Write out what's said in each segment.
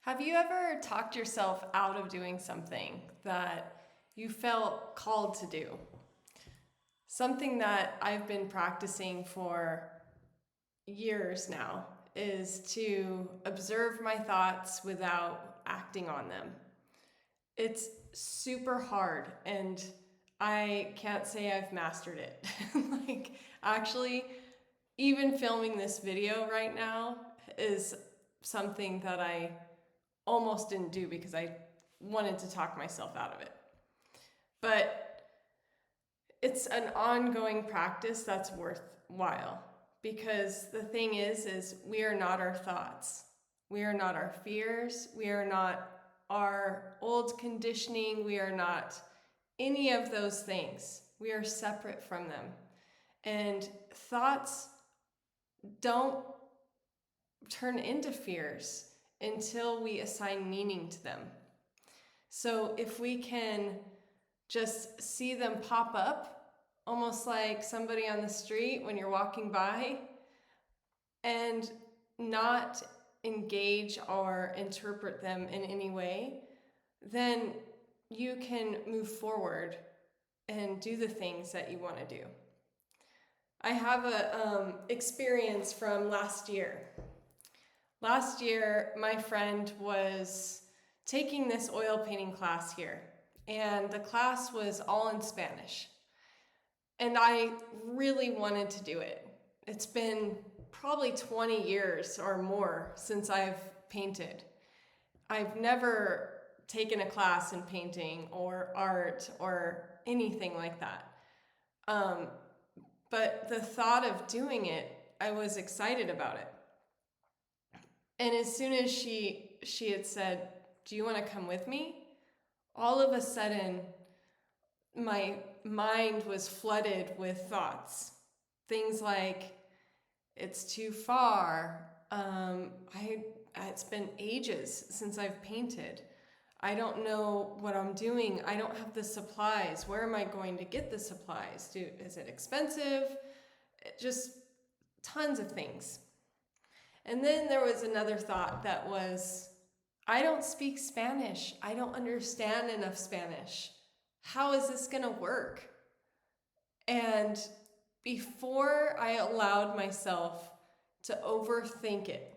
Have you ever talked yourself out of doing something that you felt called to do? Something that I've been practicing for years now is to observe my thoughts without acting on them. It's super hard, and I can't say I've mastered it. Actually, even filming this video right now is something that I almost didn't do because I wanted to talk myself out of it. But it's an ongoing practice that's worthwhile, because the thing is we are not our thoughts. We are not our fears. We are not our old conditioning. We are not any of those things. We are separate from them. And thoughts don't turn into fears until we assign meaning to them. So if we can just see them pop up, almost like somebody on the street when you're walking by, and not engage or interpret them in any way, then you can move forward and do the things that you want to do. I have a experience from last year. Last year, my friend was taking this oil painting class here, and the class was all in Spanish. And I really wanted to do it. It's been probably 20 years or more since I've painted. I've never taken a class in painting or art or anything like that. But the thought of doing it, I was excited about it. And as soon as she had said, "Do you want to come with me?" all of a sudden, my mind was flooded with thoughts. Things like, it's too far. It's been ages since I've painted. I don't know what I'm doing. I don't have the supplies. Where am I going to get the supplies? Is it expensive? Just tons of things. And then there was another thought that was, I don't speak Spanish. I don't understand enough Spanish. How is this going to work? And before I allowed myself to overthink it,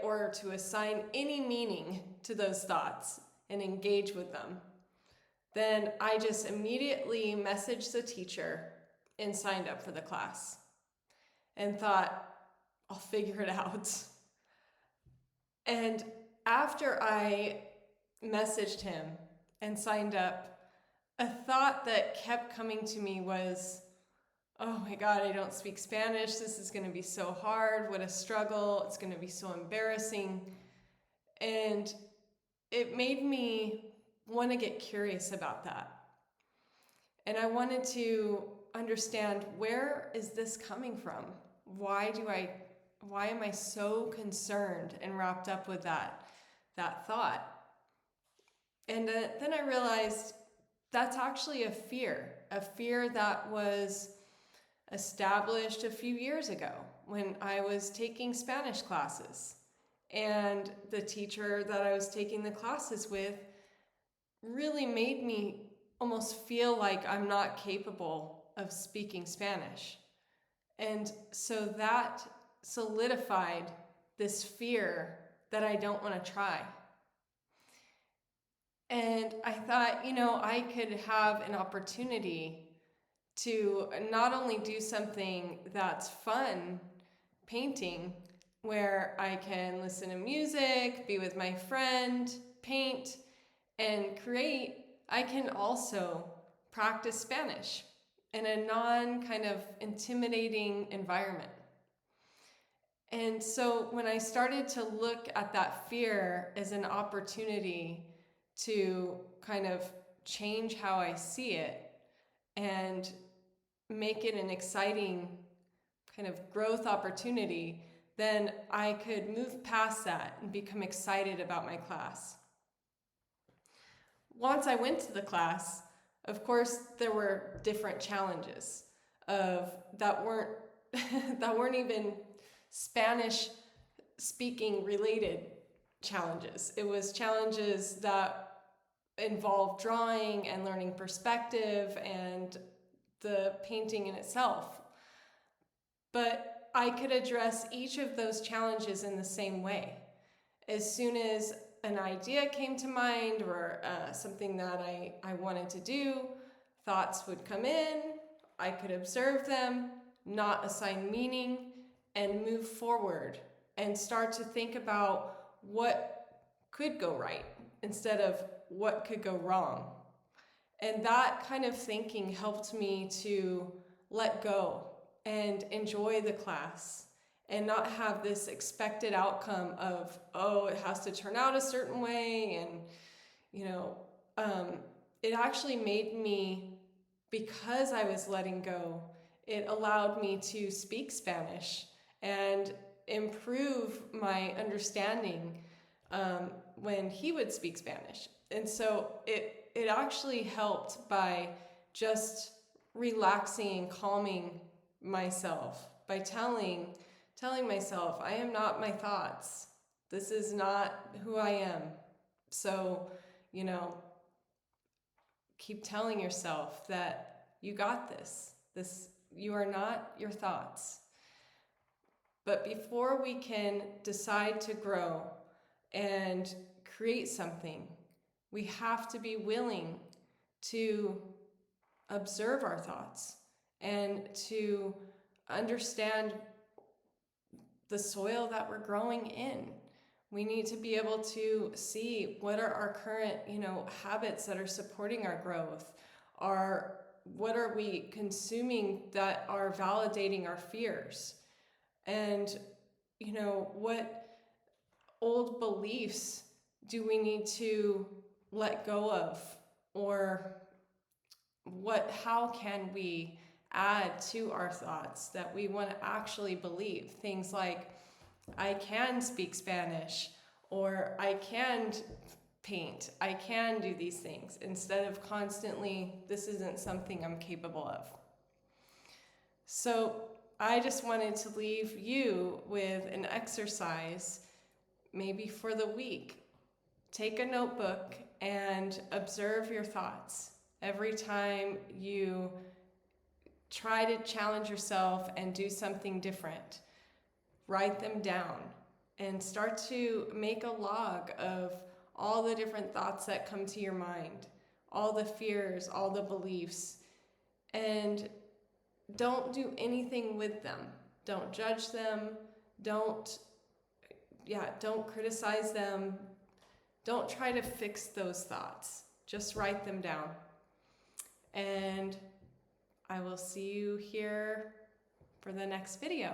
or to assign any meaning to those thoughts and engage with them, then I just immediately messaged the teacher and signed up for the class and thought, I'll figure it out. And after I messaged him and signed up, a thought that kept coming to me was, oh my God, I don't speak Spanish. This is going to be so hard. What a struggle. It's going to be so embarrassing. And it made me want to get curious about that. And I wanted to understand, where is this coming from? Why am I so concerned and wrapped up with that thought? And then I realized that's actually a fear that was established a few years ago when I was taking Spanish classes. And the teacher that I was taking the classes with really made me almost feel like I'm not capable of speaking Spanish. And so that solidified this fear that I don't want to try. And I thought, I could have an opportunity to not only do something that's fun, painting, where I can listen to music, be with my friend, paint, and create. I can also practice Spanish in a non-kind of intimidating environment. And so when I started to look at that fear as an opportunity to kind of change how I see it and make it an exciting kind of growth opportunity, then I could move past that and become excited about my class. Once I went to the class, of course, there were different challenges that weren't even Spanish speaking related. challenges. It was challenges that involved drawing and learning perspective and the painting in itself. But I could address each of those challenges in the same way. As soon as an idea came to mind or something that I wanted to do, thoughts would come in, I could observe them, not assign meaning, and move forward and start to think about what could go right instead of what could go wrong. And that kind of thinking helped me to let go and enjoy the class and not have this expected outcome of, oh, it has to turn out a certain way. And, it actually made me, because I was letting go, it allowed me to speak Spanish and improve my understanding when he would speak Spanish. And so it actually helped by just relaxing and calming myself by telling myself, I am not my thoughts. This is not who I am. So, keep telling yourself that you got this. You are not your thoughts. But before we can decide to grow and create something, we have to be willing to observe our thoughts and to understand the soil that we're growing in. We need to be able to see what are our current, habits that are supporting our growth. What are we consuming that are validating our fears? And, what old beliefs do we need to let go of? Or how can we add to our thoughts that we want to actually believe? Things like, I can speak Spanish, or I can paint, I can do these things, instead of constantly, this isn't something I'm capable of. So I just wanted to leave you with an exercise, maybe for the week. Take a notebook and observe your thoughts. Every time you try to challenge yourself and do something different, write them down and start to make a log of all the different thoughts that come to your mind, all the fears, all the beliefs, and don't do anything with them. Don't judge them. Don't criticize them. Don't try to fix those thoughts. Just write them down. And I will see you here for the next video.